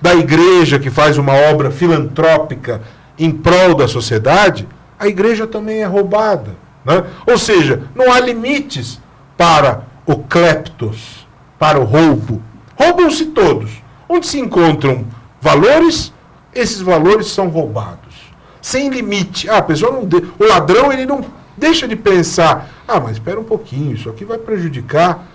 da igreja que faz uma obra filantrópica em prol da sociedade. A igreja também é roubada. Né? Ou seja, não há limites para o cleptos, para o roubo. Roubam-se todos. Onde se encontram valores, esses valores são roubados. Sem limite. A pessoa não o ladrão, ele não deixa de pensar, mas espera um pouquinho, isso aqui vai prejudicar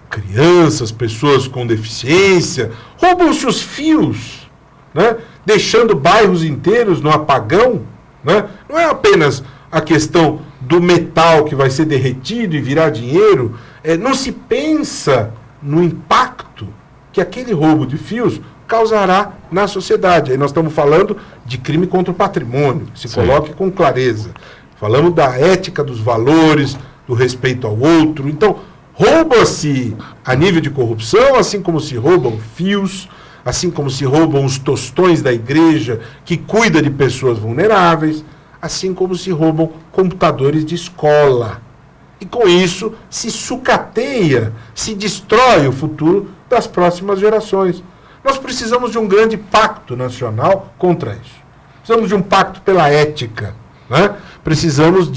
crianças, pessoas com deficiência. Roubam-se os fios, né? Deixando bairros inteiros no apagão. Né? Não é apenas a questão do metal que vai ser derretido e virar dinheiro. Não se pensa no impacto que aquele roubo de fios causará na sociedade. Aí nós estamos falando de crime contra o patrimônio, que se coloque com clareza. Falamos da ética dos valores, do respeito ao outro. Então, rouba-se a nível de corrupção, assim como se roubam fios, assim como se roubam os tostões da igreja que cuida de pessoas vulneráveis, assim como se roubam computadores de escola. E com isso se sucateia, se destrói o futuro das próximas gerações. Nós precisamos de um grande pacto nacional contra isso. Precisamos de um pacto pela ética. Né? Precisamos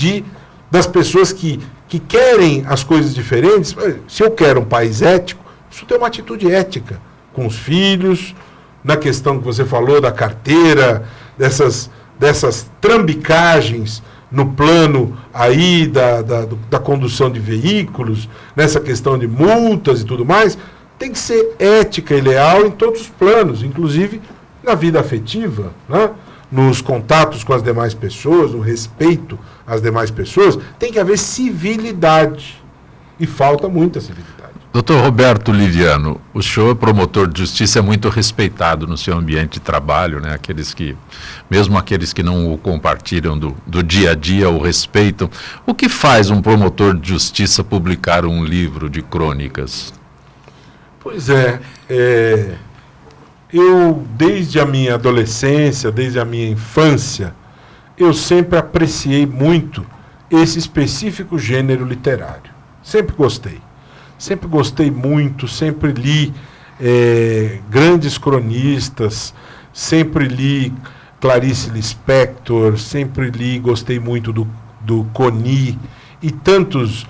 das pessoas que querem as coisas diferentes. Se eu quero um país ético, preciso ter uma atitude ética com os filhos, na questão que você falou da carteira, dessas trambicagens no plano aí da condução de veículos, nessa questão de multas e tudo mais. Tem que ser ética e leal em todos os planos, inclusive na vida afetiva, né? Nos contatos com as demais pessoas, no respeito às demais pessoas, tem que haver civilidade. E falta muita civilidade. Doutor Roberto Liviano, o senhor é promotor de justiça, é muito respeitado no seu ambiente de trabalho, né? Mesmo aqueles que não o compartilham do dia a dia, o respeitam. O que faz um promotor de justiça publicar um livro de crônicas? Pois eu, desde a minha adolescência, desde a minha infância, eu sempre apreciei muito esse específico gênero literário. Sempre gostei. Sempre gostei muito, sempre li grandes cronistas, sempre li Clarice Lispector, sempre gostei muito do Coni e tantos,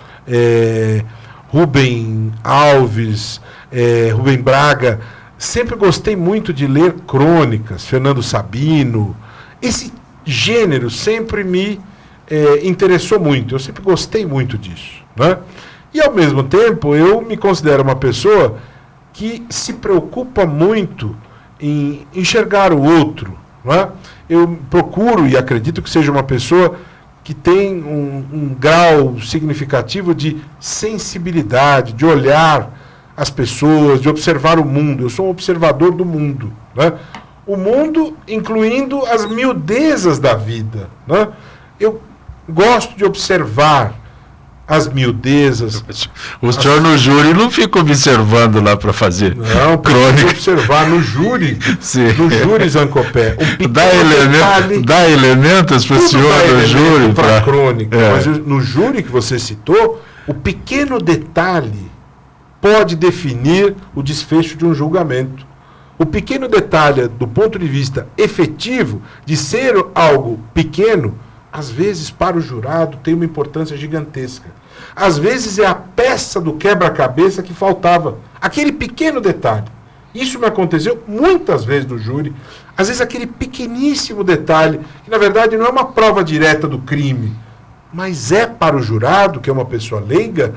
Rubem Alves, Rubem Braga, sempre gostei muito de ler crônicas, Fernando Sabino. Esse gênero sempre me interessou muito, eu sempre gostei muito disso, né? E ao mesmo tempo eu me considero uma pessoa que se preocupa muito em enxergar o outro, né? Eu procuro e acredito que seja uma pessoa que tem um grau significativo de sensibilidade, de olhar as pessoas, de observar o mundo. Eu sou um observador do mundo, né? O mundo incluindo as miudezas da vida, né? Eu gosto de observar as miudezas. O senhor no júri não fica observando lá para fazer crônica. Observar no júri, no júri, Zancopé. Dá elementos para o senhor no júri. Para a crônica. Mas no júri que você citou, o pequeno detalhe pode definir o desfecho de um julgamento. O pequeno detalhe, do ponto de vista efetivo, de ser algo pequeno, às vezes, para o jurado, tem uma importância gigantesca. Às vezes, é a peça do quebra-cabeça que faltava. Aquele pequeno detalhe. Isso me aconteceu muitas vezes no júri. Às vezes, aquele pequeníssimo detalhe, que, na verdade, não é uma prova direta do crime, mas é para o jurado, que é uma pessoa leiga,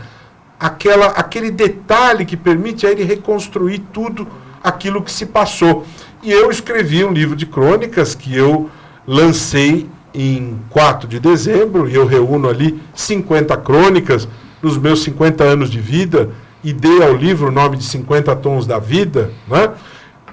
aquele detalhe que permite a ele reconstruir tudo aquilo que se passou. E eu escrevi um livro de crônicas que eu lancei em 4 de dezembro, e eu reúno ali 50 crônicas nos meus 50 anos de vida, e dei ao livro o nome de 50 Tons da Vida, né?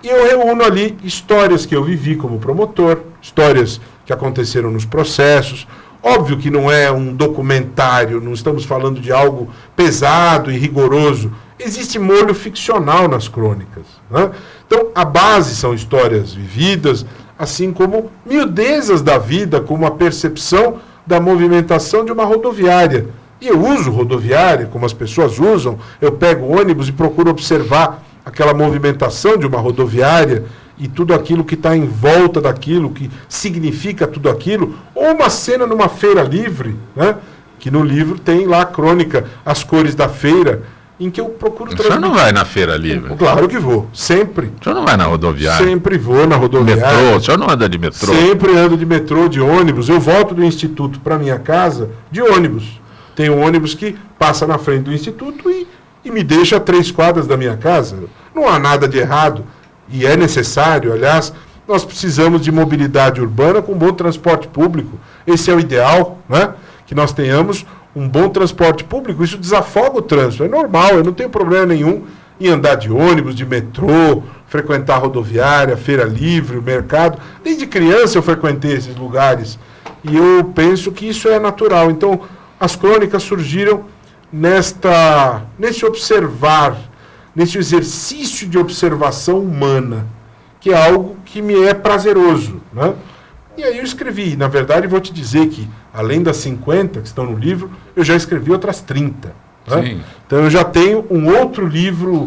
E eu reúno ali histórias que eu vivi como promotor, histórias que aconteceram nos processos. Óbvio que não é um documentário, não estamos falando de algo pesado e rigoroso. Existe molho ficcional nas crônicas, né? Então, a base são histórias vividas, assim como miudezas da vida, como a percepção da movimentação de uma rodoviária. E eu uso rodoviária, como as pessoas usam, eu pego ônibus e procuro observar aquela movimentação de uma rodoviária e tudo aquilo que está em volta daquilo, que significa tudo aquilo, ou uma cena numa feira livre, né? Que no livro tem lá a crônica, As Cores da Feira, em que eu procuro transmitir. O senhor não vai na feira livre? Claro que vou, sempre. O senhor não vai na rodoviária? Sempre vou na rodoviária. Metrô? O senhor não anda de metrô? Sempre ando de metrô, de ônibus. Eu volto do instituto para minha casa de ônibus. Tem um ônibus que passa na frente do instituto e me deixa a 3 quadras da minha casa. Não há nada de errado. E é necessário, aliás, nós precisamos de mobilidade urbana com bom transporte público. Esse é o ideal, né? Que nós tenhamos um bom transporte público. Isso desafoga o trânsito, é normal, eu não tenho problema nenhum em andar de ônibus, de metrô, frequentar a rodoviária, feira livre, o mercado. Desde criança eu frequentei esses lugares e eu penso que isso é natural. Então, as crônicas surgiram nesse observar, nesse exercício de observação humana, que é algo que me é prazeroso, né? E aí eu escrevi, na verdade vou te dizer que, além das 50 que estão no livro, eu já escrevi outras 30. Né? Então eu já tenho um outro livro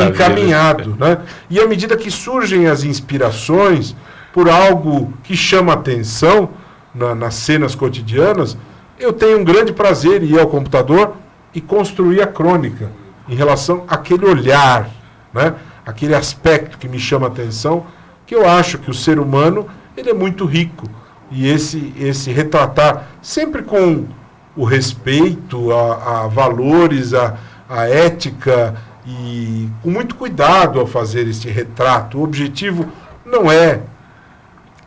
encaminhado. Né? E à medida que surgem as inspirações por algo que chama atenção nas cenas cotidianas, eu tenho um grande prazer em ir ao computador e construir a crônica em relação àquele olhar, né? Aquele aspecto que me chama atenção, que eu acho que o ser humano ele é muito rico. E esse retratar, sempre com o respeito a valores, a ética, e com muito cuidado ao fazer este retrato. O objetivo não é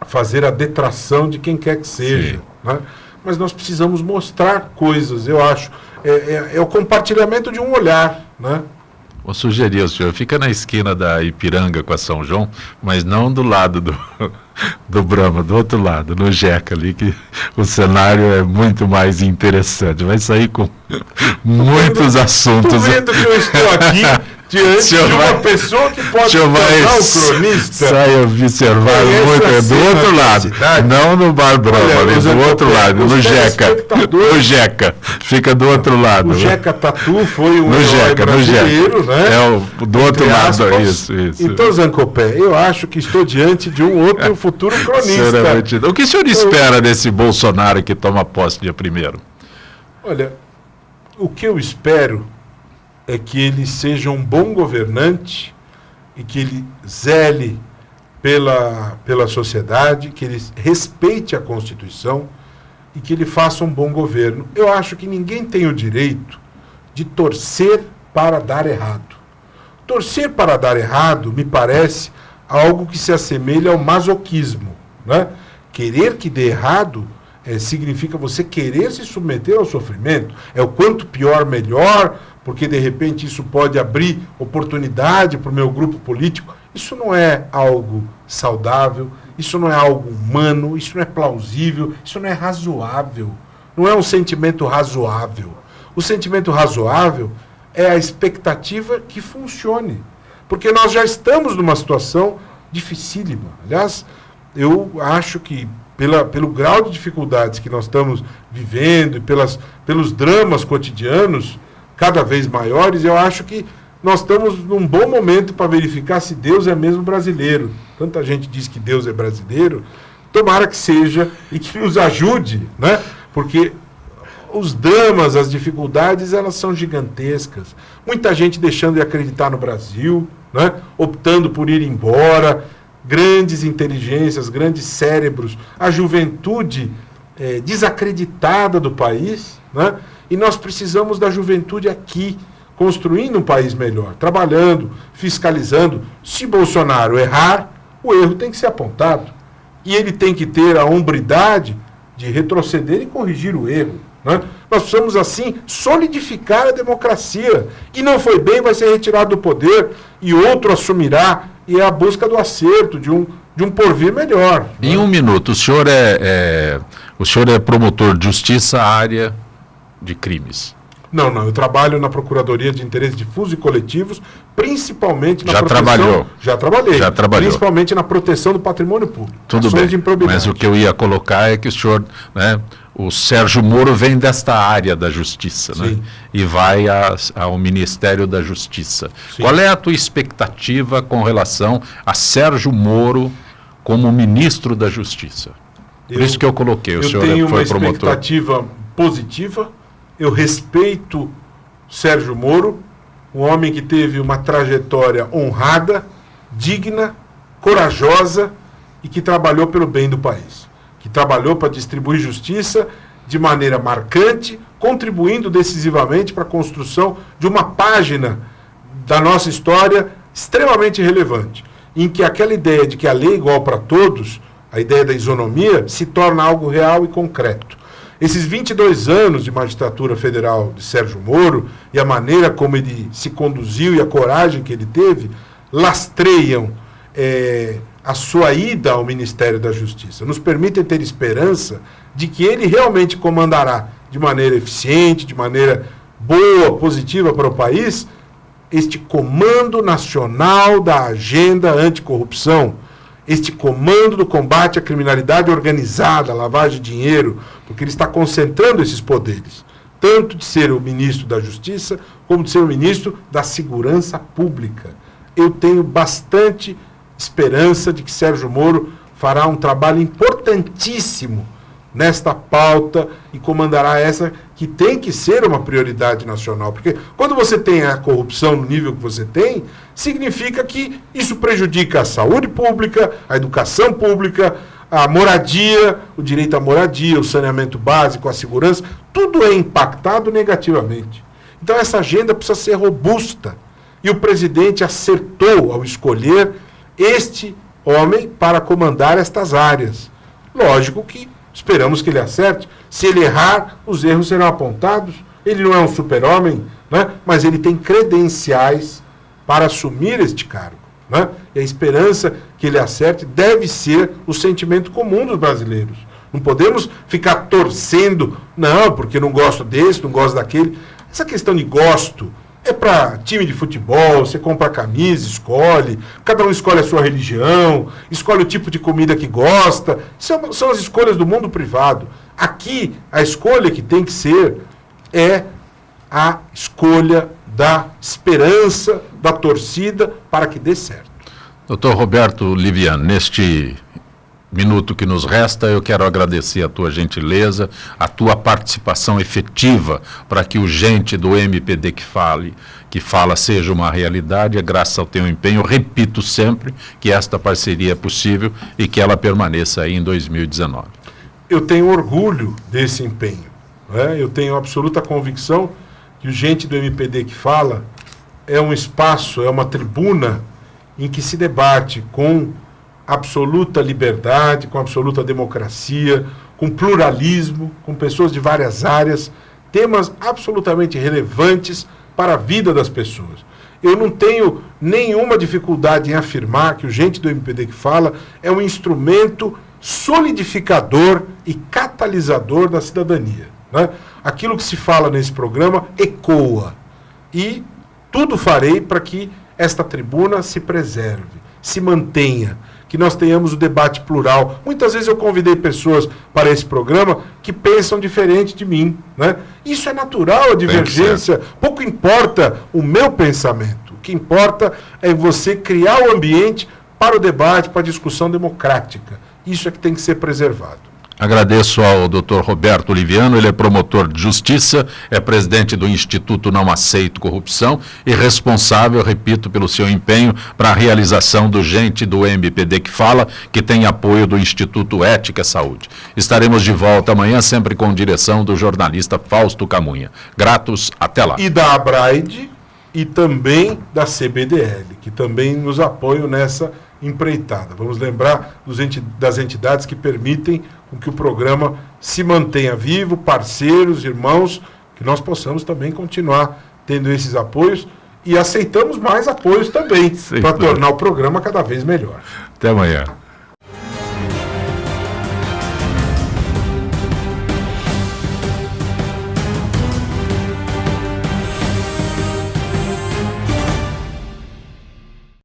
fazer a detração de quem quer que seja, né? Mas nós precisamos mostrar coisas, eu acho. É o compartilhamento de um olhar, né? Vou sugerir ao senhor, fica na esquina da Ipiranga com a São João, mas não do lado do Brahma, do outro lado, no Jeca ali, que o cenário é muito mais interessante. Vai sair com muitos assuntos. Estou vendo que eu estou aqui diante de uma pessoa que pode tornar o cronista. Sai observar muito, é do outro lado, não no Bar Brahma, ali do outro lado, no Jeca. No Jeca, fica do outro lado. O Jeca Tatu foi um herói brasileiro, né? É do outro lado, isso. Então, Zancopé, eu acho que estou diante de um outro futuro cronista. O que o senhor espera desse Bolsonaro que toma posse dia 1º? Olha, o que eu espero é que ele seja um bom governante e que ele zele pela sociedade, que ele respeite a Constituição e que ele faça um bom governo. Eu acho que ninguém tem o direito de torcer para dar errado. Torcer para dar errado me parece algo que se assemelha ao masoquismo, né? Querer que dê errado significa você querer se submeter ao sofrimento. É o quanto pior, melhor, porque de repente isso pode abrir oportunidade para o meu grupo político. Isso não é algo saudável, isso não é algo humano, isso não é plausível, isso não é razoável. Não é um sentimento razoável. O sentimento razoável é a expectativa que funcione. Porque nós já estamos numa situação dificílima. Aliás, eu acho que pelo grau de dificuldades que nós estamos vivendo e pelos dramas cotidianos cada vez maiores, eu acho que nós estamos num bom momento para verificar se Deus é mesmo brasileiro. Tanta gente diz que Deus é brasileiro, tomara que seja e que nos ajude, né? Porque os dramas, as dificuldades, elas são gigantescas. Muita gente deixando de acreditar no Brasil, né? Optando por ir embora, grandes inteligências, grandes cérebros, a juventude desacreditada do país, né? E nós precisamos da juventude aqui, construindo um país melhor, trabalhando, fiscalizando. Se Bolsonaro errar, o erro tem que ser apontado. E ele tem que ter a hombridade de retroceder e corrigir o erro, né? Nós precisamos, assim, solidificar a democracia. E não foi bem, vai ser retirado do poder e outro assumirá. E é a busca do acerto, de um porvir melhor. Em um minuto, o senhor é promotor de justiça, área de crimes. Não, eu trabalho na Procuradoria de Interesses Difusos e Coletivos, principalmente na proteção... Trabalhou? Já trabalhei. Já trabalhou. Principalmente na proteção do patrimônio público. Tudo bem, mas o que eu ia colocar é que o senhor, né, o Sérgio Moro vem desta área da justiça, né, e vai ao Ministério da Justiça. Sim. Qual é a tua expectativa com relação a Sérgio Moro como ministro da Justiça? Por isso que eu coloquei, o senhor foi promotor. Eu tenho uma expectativa positiva. Eu respeito Sérgio Moro, um homem que teve uma trajetória honrada, digna, corajosa e que trabalhou pelo bem do país. Que trabalhou para distribuir justiça de maneira marcante, contribuindo decisivamente para a construção de uma página da nossa história extremamente relevante, em que aquela ideia de que a lei é igual para todos, a ideia da isonomia, se torna algo real e concreto. Esses 22 anos de magistratura federal de Sérgio Moro e a maneira como ele se conduziu e a coragem que ele teve lastreiam a sua ida ao Ministério da Justiça. Nos permitem ter esperança de que ele realmente comandará de maneira eficiente, de maneira boa, positiva para o país, este Comando Nacional da Agenda Anticorrupção, este comando do combate à criminalidade organizada, à lavagem de dinheiro, porque ele está concentrando esses poderes, tanto de ser o ministro da Justiça, como de ser o ministro da Segurança Pública. Eu tenho bastante esperança de que Sérgio Moro fará um trabalho importantíssimo nesta pauta e comandará essa que tem que ser uma prioridade nacional. Porque quando você tem a corrupção no nível que você tem, significa que isso prejudica a saúde pública, a educação pública, a moradia, o direito à moradia, o saneamento básico, a segurança, tudo é impactado negativamente. Então essa agenda precisa ser robusta. E o presidente acertou ao escolher este homem para comandar estas áreas. Lógico que esperamos que ele acerte. Se ele errar, os erros serão apontados. Ele não é um super-homem, né? Mas ele tem credenciais para assumir este cargo, né? E a esperança que ele acerte deve ser o sentimento comum dos brasileiros. Não podemos ficar torcendo, não, porque não gosto desse, não gosto daquele. Essa questão de gosto é para time de futebol, você compra camisa, escolhe, cada um escolhe a sua religião, escolhe o tipo de comida que gosta. São as escolhas do mundo privado. Aqui, a escolha que tem que ser é a escolha da esperança, da torcida, para que dê certo. Doutor Roberto Liviano, neste minuto que nos resta, eu quero agradecer a tua gentileza, a tua participação efetiva para que o Gente do MPD que fala seja uma realidade. É graças ao teu empenho, eu repito sempre, que esta parceria é possível e que ela permaneça aí em 2019. Eu tenho orgulho desse empenho, né? Eu tenho absoluta convicção que o Gente do MPD que fala é um espaço, é uma tribuna em que se debate com absoluta liberdade, com absoluta democracia, com pluralismo, com pessoas de várias áreas, temas absolutamente relevantes para a vida das pessoas. Eu não tenho nenhuma dificuldade em afirmar que o Gente do MPD que fala é um instrumento solidificador e catalisador da cidadania, né? Aquilo que se fala nesse programa ecoa, e tudo farei para que esta tribuna se preserve, se mantenha, que nós tenhamos o debate plural. Muitas vezes eu convidei pessoas para esse programa que pensam diferente de mim, né? Isso é natural, a divergência. Pouco importa o meu pensamento. O que importa é você criar o ambiente para o debate, para a discussão democrática. Isso é que tem que ser preservado. Agradeço ao Dr. Roberto Liviano, ele é promotor de justiça, é presidente do Instituto Não Aceito Corrupção e responsável, repito, pelo seu empenho para a realização do Gente do MPD que fala, que tem apoio do Instituto Ética e Saúde. Estaremos de volta amanhã, sempre com direção do jornalista Fausto Camunha. Gratos, até lá. E da Abraide e também da CBDL, que também nos apoiam nessa empreitada. Vamos lembrar das entidades que permitem com que o programa se mantenha vivo, parceiros, irmãos, que nós possamos também continuar tendo esses apoios e aceitamos mais apoios também para tornar o programa cada vez melhor. Até amanhã.